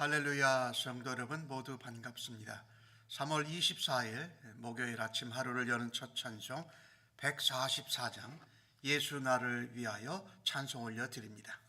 할렐루야. 성도 여러분 모두 반갑습니다. 3월 24일 목요일 아침 하루를 여는 첫 찬송 144장 예수 나를 위하여 찬송 올려드립니다.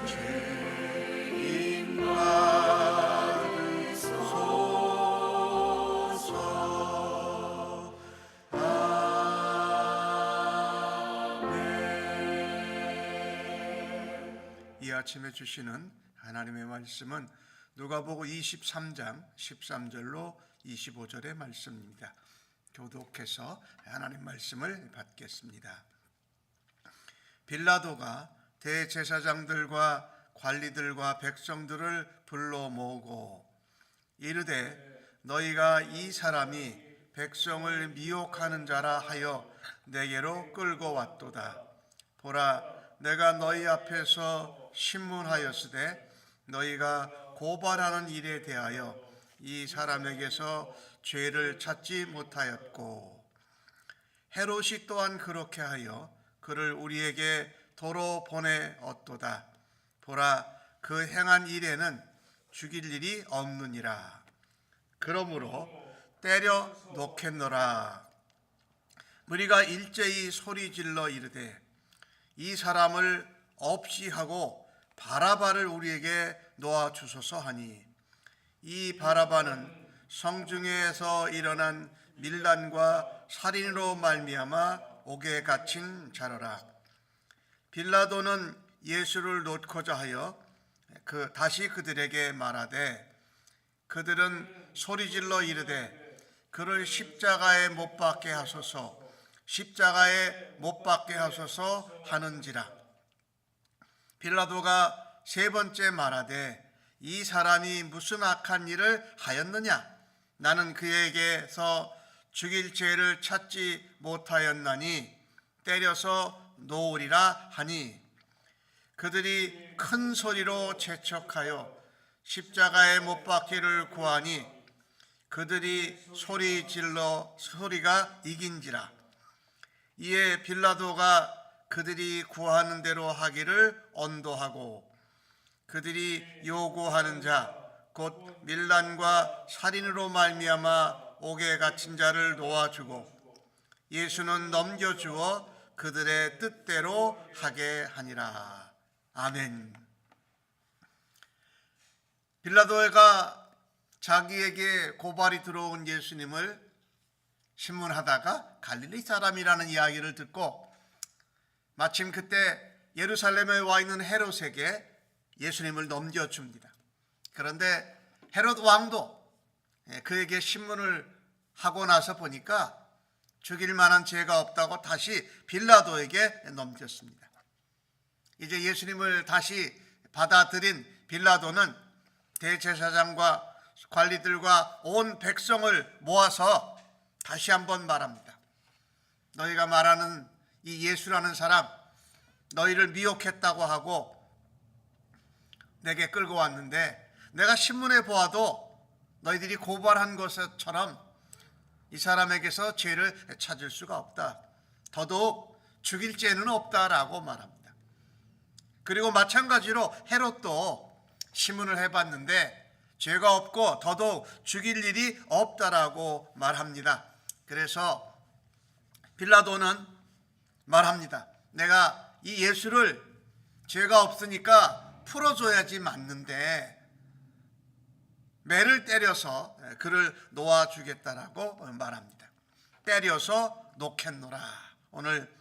죄인 받으소서. 아멘. 이 아침에 주시는 하나님의 말씀은 누가복음 23장 13절로 25절의 말씀입니다. 교독해서 하나님 말씀을 받겠습니다. 빌라도가 대제사장들과 관리들과 백성들을 불러 모으고 이르되 너희가 이 사람이 백성을 미혹하는 자라 하여 내게로 끌고 왔도다. 보라, 내가 너희 앞에서 신문하였으되 너희가 고발하는 일에 대하여 이 사람에게서 죄를 찾지 못하였고 헤롯이 또한 그렇게 하여 그를 우리에게 도로 보내었도다. 보라, 그 행한 일에는 죽일 일이 없느니라. 그러므로 때려 놓겠노라. 무리가 일제히 소리질러 이르되 이 사람을 없이 하고 바라바를 우리에게 놓아 주소서 하니 이 바라바는 성중에서 일어난 밀란과 살인으로 말미암아 옥에 갇힌 자로라. 빌라도는 예수를 놓고자 하여 다시 그들에게 말하되 그들은 소리질러 이르되 그를 십자가에 못 박게 하소서, 십자가에 못 박게 하소서 하는지라. 빌라도가 세 번째 말하되 이 사람이 무슨 악한 일을 하였느냐? 나는 그에게서 죽일 죄를 찾지 못하였나니 때려서 놓으리라 하니 그들이 큰 소리로 재촉하여 십자가에 못 박기를 구하니 그들이 소리 질러 소리가 이긴지라. 이에 빌라도가 그들이 구하는 대로 하기를 언도하고 그들이 요구하는 자 곧 밀란과 살인으로 말미암아 옥에 갇힌 자를 놓아주고 예수는 넘겨주어 그들의 뜻대로 하게 하니라. 아멘. 빌라도가 자기에게 고발이 들어온 예수님을 신문하다가 갈릴리 사람이라는 이야기를 듣고 마침 그때 예루살렘에 와 있는 헤롯에게 예수님을 넘겨줍니다. 그런데 헤롯 왕도 그에게 신문을 하고 나서 보니까 죽일 만한 죄가 없다고 다시 빌라도에게 넘겼습니다. 이제 예수님을 다시 받아들인 빌라도는 대제사장과 관리들과 온 백성을 모아서 다시 한번 말합니다. 너희가 말하는 이 예수라는 사람, 너희를 미혹했다고 하고 내게 끌고 왔는데 내가 신문에 보아도 너희들이 고발한 것처럼 이 사람에게서 죄를 찾을 수가 없다. 더더욱 죽일 죄는 없다라고 말합니다. 그리고 마찬가지로 헤롯도 신문을 해봤는데 죄가 없고 더더욱 죽일 일이 없다라고 말합니다. 그래서 빌라도는 말합니다. 내가 이 예수를 죄가 없으니까 풀어줘야지 맞는데 매를 때려서 그를 놓아주겠다라고 말합니다. 때려서 놓겠노라. 오늘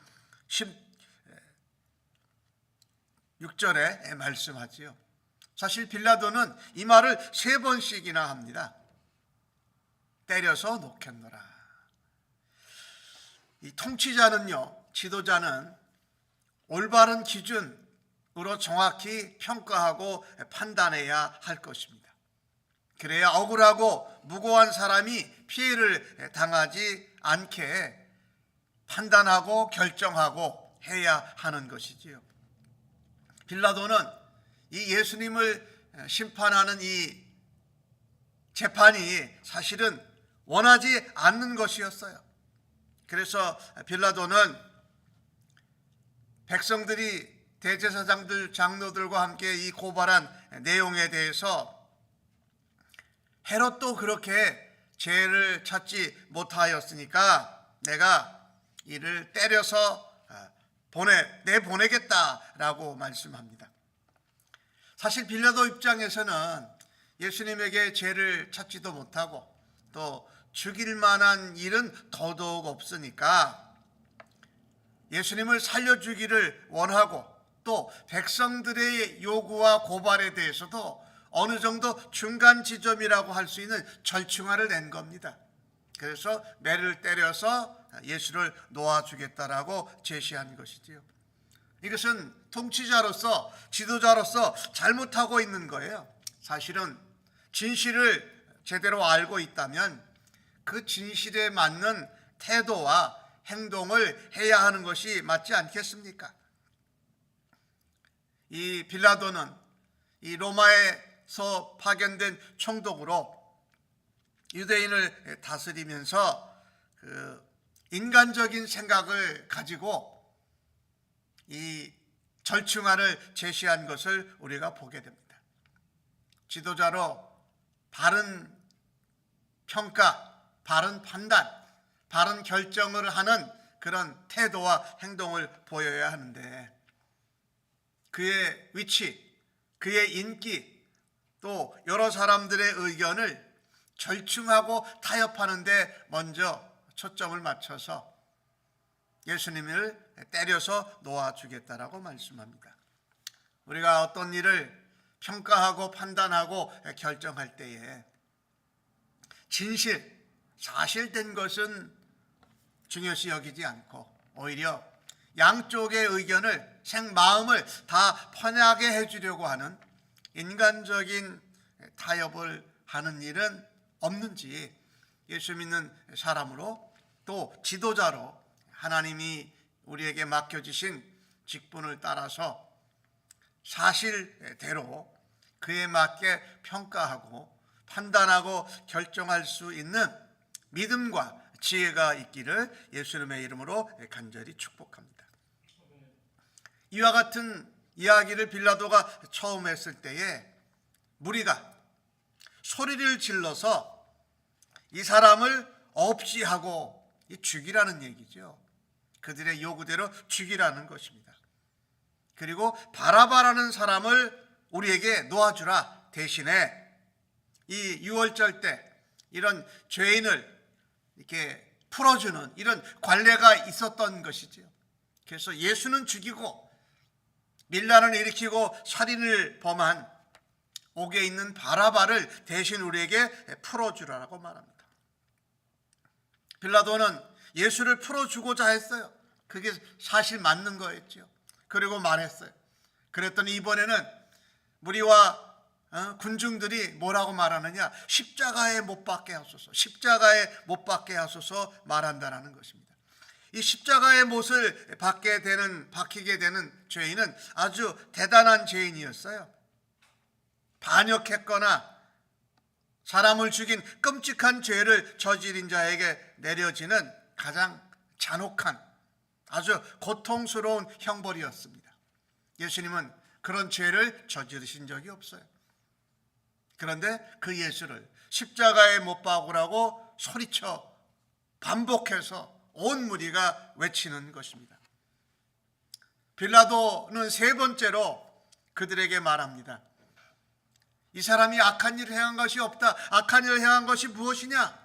16절에 말씀하지요. 사실 빌라도는 이 말을 3번씩이나 합니다. 때려서 놓겠노라. 이 통치자는요, 지도자는 올바른 기준으로 정확히 평가하고 판단해야 할 것입니다. 그래야 억울하고 무고한 사람이 피해를 당하지 않게 판단하고 결정하고 해야 하는 것이지요. 빌라도는 이 예수님을 심판하는 이 재판이 사실은 원하지 않는 것이었어요. 그래서 빌라도는 백성들이 대제사장들, 장로들과 함께 이 고발한 내용에 대해서 헤롯도 그렇게 죄를 찾지 못하였으니까 내가 이를 때려서 내보내겠다라고 말씀합니다. 사실 빌라도 입장에서는 예수님에게 죄를 찾지도 못하고 또 죽일 만한 일은 더더욱 없으니까 예수님을 살려주기를 원하고 또 백성들의 요구와 고발에 대해서도 어느 정도 중간 지점이라고 할 수 있는 절충안을 낸 겁니다. 그래서 매를 때려서 예수를 놓아주겠다라고 제시한 것이지요. 이것은 통치자로서 지도자로서 잘못하고 있는 거예요. 사실은 진실을 제대로 알고 있다면 그 진실에 맞는 태도와 행동을 해야 하는 것이 맞지 않겠습니까? 이 빌라도는 이 로마에서 파견된 총독으로 유대인을 다스리면서 그 인간적인 생각을 가지고 이 절충안을 제시한 것을 우리가 보게 됩니다. 지도자로 바른 평가, 바른 판단, 바른 결정을 하는 그런 태도와 행동을 보여야 하는데 그의 위치, 그의 인기, 또 여러 사람들의 의견을 절충하고 타협하는 데 먼저 초점을 맞춰서 예수님을 때려서 놓아주겠다라고 말씀합니다. 우리가 어떤 일을 평가하고 판단하고 결정할 때에 진실, 사실된 것은 중요시 여기지 않고 오히려 양쪽의 의견을 생마음을 다 편하게 해주려고 하는 인간적인 타협을 하는 일은 없는지 예수 믿는 사람으로 또 지도자로 하나님이 우리에게 맡겨주신 직분을 따라서 사실대로 그에 맞게 평가하고 판단하고 결정할 수 있는 믿음과 지혜가 있기를 예수님의 이름으로 간절히 축복합니다. 이와 같은 이야기를 빌라도가 처음 했을 때에 무리가 소리를 질러서 이 사람을 없이 하고 죽이라는 얘기죠. 그들의 요구대로 죽이라는 것입니다. 그리고 바라바라는 사람을 우리에게 놓아주라. 대신에 이 유월절 때 이런 죄인을 이렇게 풀어주는 이런 관례가 있었던 것이지요. 그래서 예수는 죽이고 밀란을 일으키고 살인을 범한 옥에 있는 바라바를 대신 우리에게 풀어주라고 말합니다. 빌라도는 예수를 풀어주고자 했어요. 그게 사실 맞는 거였죠. 그리고 말했어요. 그랬더니 이번에는 무리와 군중들이 뭐라고 말하느냐, 십자가에 못 박게 하소서, 십자가에 못 박게 하소서 말한다라는 것입니다. 이 십자가의 못을 박히게 되는 죄인은 아주 대단한 죄인이었어요. 반역했거나 사람을 죽인 끔찍한 죄를 저지른 자에게 내려지는 가장 잔혹한 아주 고통스러운 형벌이었습니다. 예수님은 그런 죄를 저지르신 적이 없어요. 그런데 그 예수를 십자가에 못 박으라고 소리쳐 반복해서 온 무리가 외치는 것입니다. 빌라도는 세 번째로 그들에게 말합니다. 이 사람이 악한 일을 행한 것이 없다. 악한 일을 행한 것이 무엇이냐?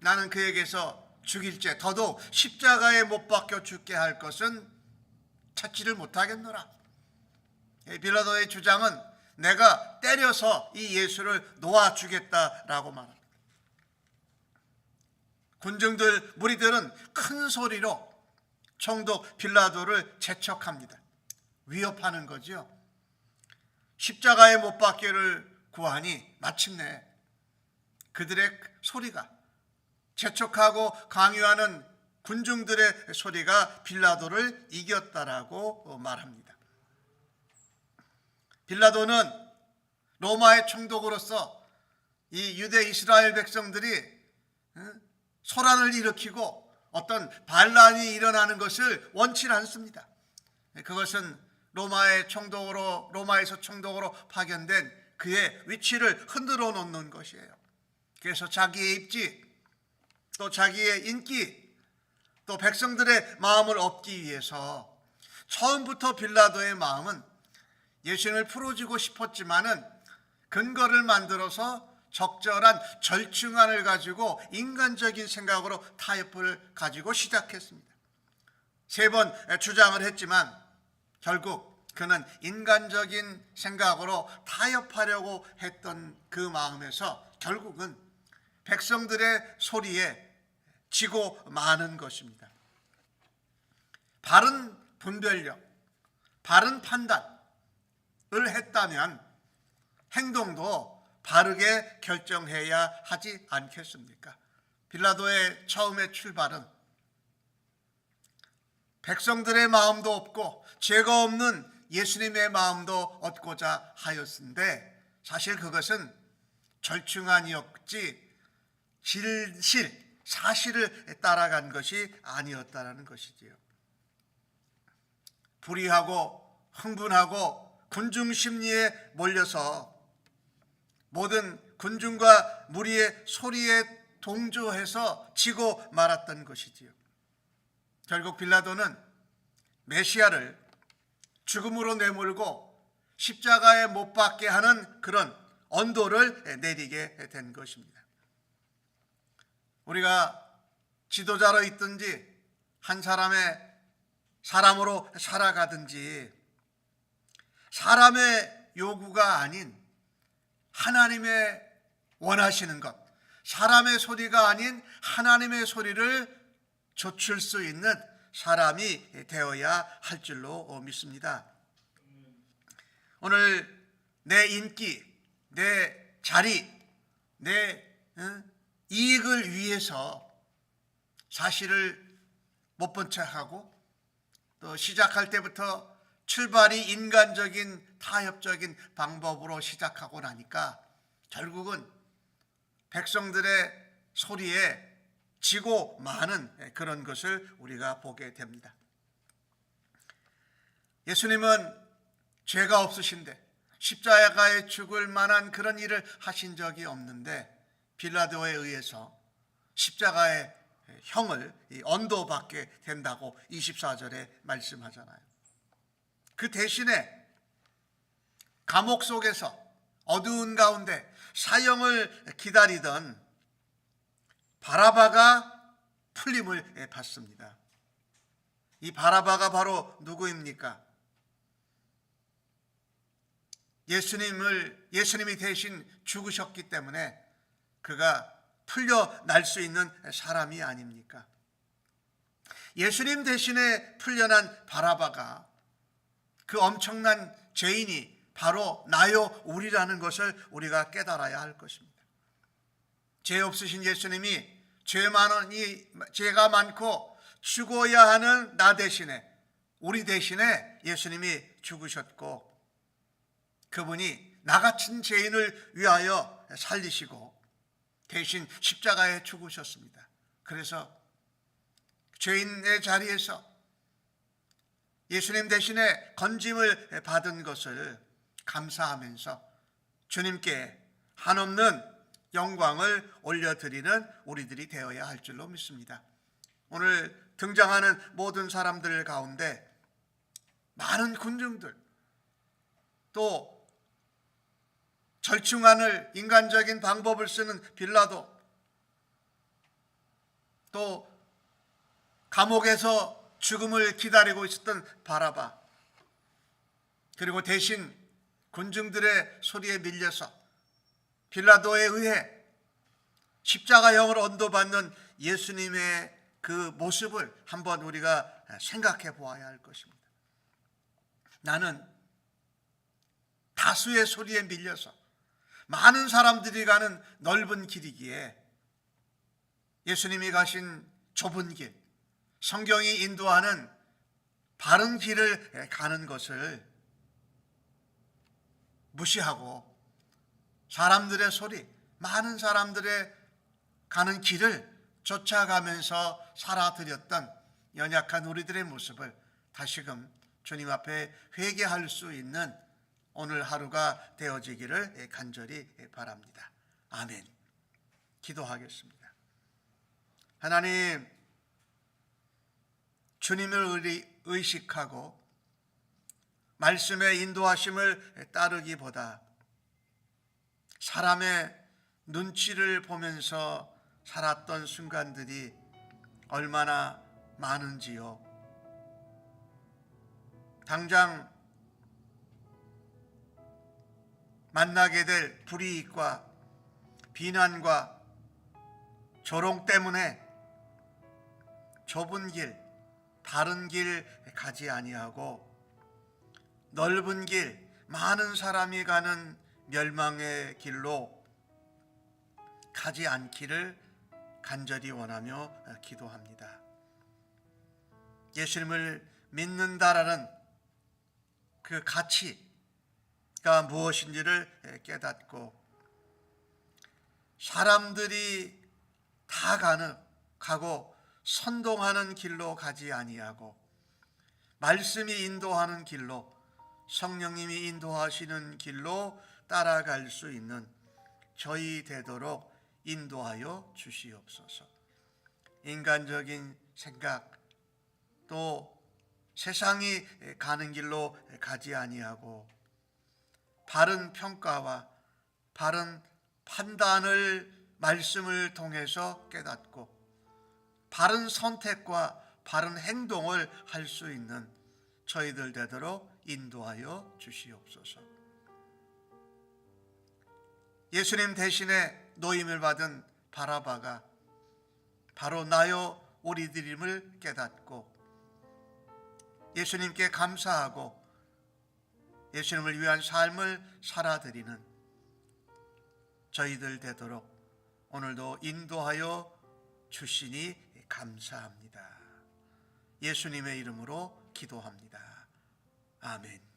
나는 그에게서 죽일 죄, 더더욱 십자가에 못 박혀 죽게 할 것은 찾지를 못하겠노라. 빌라도의 주장은 내가 때려서 이 예수를 놓아주겠다라고 말합니다. 군중들, 무리들은 큰 소리로 총독 빌라도를 재촉합니다. 위협하는 거죠. 십자가에 못 박기를 구하니 마침내 그들의 소리가, 재촉하고 강요하는 군중들의 소리가 빌라도를 이겼다라고 말합니다. 빌라도는 로마의 총독으로서 이 유대 이스라엘 백성들이 소란을 일으키고 어떤 반란이 일어나는 것을 원치 않습니다. 그것은 로마에서 총독으로 파견된 그의 위치를 흔들어 놓는 것이에요. 그래서 자기의 입지, 또 자기의 인기, 또 백성들의 마음을 얻기 위해서 처음부터 빌라도의 마음은 예수님을 풀어주고 싶었지만은 근거를 만들어서 적절한 절충안을 가지고 인간적인 생각으로 타협을 가지고 시작했습니다. 3번 주장을 했지만 결국 그는 인간적인 생각으로 타협하려고 했던 그 마음에서 결국은 백성들의 소리에 지고 마는 것입니다. 바른 분별력, 바른 판단을 했다면 행동도 바르게 결정해야 하지 않겠습니까? 빌라도의 처음의 출발은 백성들의 마음도 얻고 죄가 없는 예수님의 마음도 얻고자 하였는데 사실 그것은 절충안이었지 사실을 따라간 것이 아니었다라는 것이지요. 불의하고 흥분하고 군중 심리에 몰려서 모든 군중과 무리의 소리에 동조해서 지고 말았던 것이지요. 결국 빌라도는 메시아를 죽음으로 내몰고 십자가에 못 박게 하는 그런 언도를 내리게 된 것입니다. 우리가 지도자로 있든지 한 사람으로 살아가든지 사람의 요구가 아닌 하나님의 원하시는 것, 사람의 소리가 아닌 하나님의 소리를 좇을 수 있는 사람이 되어야 할 줄로 믿습니다. 오늘 내 인기, 내 자리, 내 이익을 위해서 사실을 못 본 척하고 또 시작할 때부터 출발이 인간적인 타협적인 방법으로 시작하고 나니까 결국은 백성들의 소리에 지고 마는 그런 것을 우리가 보게 됩니다. 예수님은 죄가 없으신데 십자가에 죽을 만한 그런 일을 하신 적이 없는데 빌라도에 의해서 십자가의 형을 언도받게 된다고 24절에 말씀하잖아요. 그 대신에 감옥 속에서 어두운 가운데 사형을 기다리던 바라바가 풀림을 받습니다. 이 바라바가 바로 누구입니까? 예수님이 대신 죽으셨기 때문에 그가 풀려날 수 있는 사람이 아닙니까? 예수님 대신에 풀려난 바라바가 그 엄청난 죄인이 바로 나요 우리라는 것을 우리가 깨달아야 할 것입니다. 죄 없으신 예수님이 죄가 많고 죽어야 하는 나 대신에 우리 대신에 예수님이 죽으셨고 그분이 나 같은 죄인을 위하여 살리시고 대신 십자가에 죽으셨습니다. 그래서 죄인의 자리에서 예수님 대신에 건짐을 받은 것을 감사하면서 주님께 한없는 영광을 올려드리는 우리들이 되어야 할 줄로 믿습니다. 오늘 등장하는 모든 사람들 가운데 많은 군중들 또 절충안을 인간적인 방법을 쓰는 빌라도 또 감옥에서 죽음을 기다리고 있었던 바라바 그리고 대신 군중들의 소리에 밀려서 빌라도에 의해 십자가형을 언도받는 예수님의 그 모습을 한번 우리가 생각해 보아야 할 것입니다. 나는 다수의 소리에 밀려서 많은 사람들이 가는 넓은 길이기에 예수님이 가신 좁은 길, 성경이 인도하는 바른 길을 가는 것을 무시하고 사람들의 소리, 많은 사람들의 가는 길을 쫓아가면서 살아드렸던 연약한 우리들의 모습을 다시금 주님 앞에 회개할 수 있는 오늘 하루가 되어지기를 간절히 바랍니다. 아멘. 기도하겠습니다. 하나님, 주님을 의식하고 말씀의 인도하심을 따르기보다 사람의 눈치를 보면서 살았던 순간들이 얼마나 많은지요. 당장 만나게 될 불이익과 비난과 조롱 때문에 좁은 길, 바른 길 가지 아니하고 넓은 길, 많은 사람이 가는 멸망의 길로 가지 않기를 간절히 원하며 기도합니다. 예수님을 믿는다라는 그 가치가 무엇인지를 깨닫고 사람들이 다 가고 선동하는 길로 가지 아니하고 말씀이 인도하는 길로, 성령님이 인도하시는 길로 따라갈 수 있는 저희 되도록 인도하여 주시옵소서. 인간적인 생각, 또 세상이 가는 길로 가지 아니하고 바른 평가와 바른 판단을 말씀을 통해서 깨닫고 바른 선택과 바른 행동을 할 수 있는 저희들 되도록 인도하여 주시옵소서. 예수님 대신에 노임을 받은 바라바가 바로 나요 우리들임을 깨닫고 예수님께 감사하고 예수님을 위한 삶을 살아드리는 저희들 되도록 오늘도 인도하여 주시니 감사합니다. 예수님의 이름으로 기도합니다. 아멘.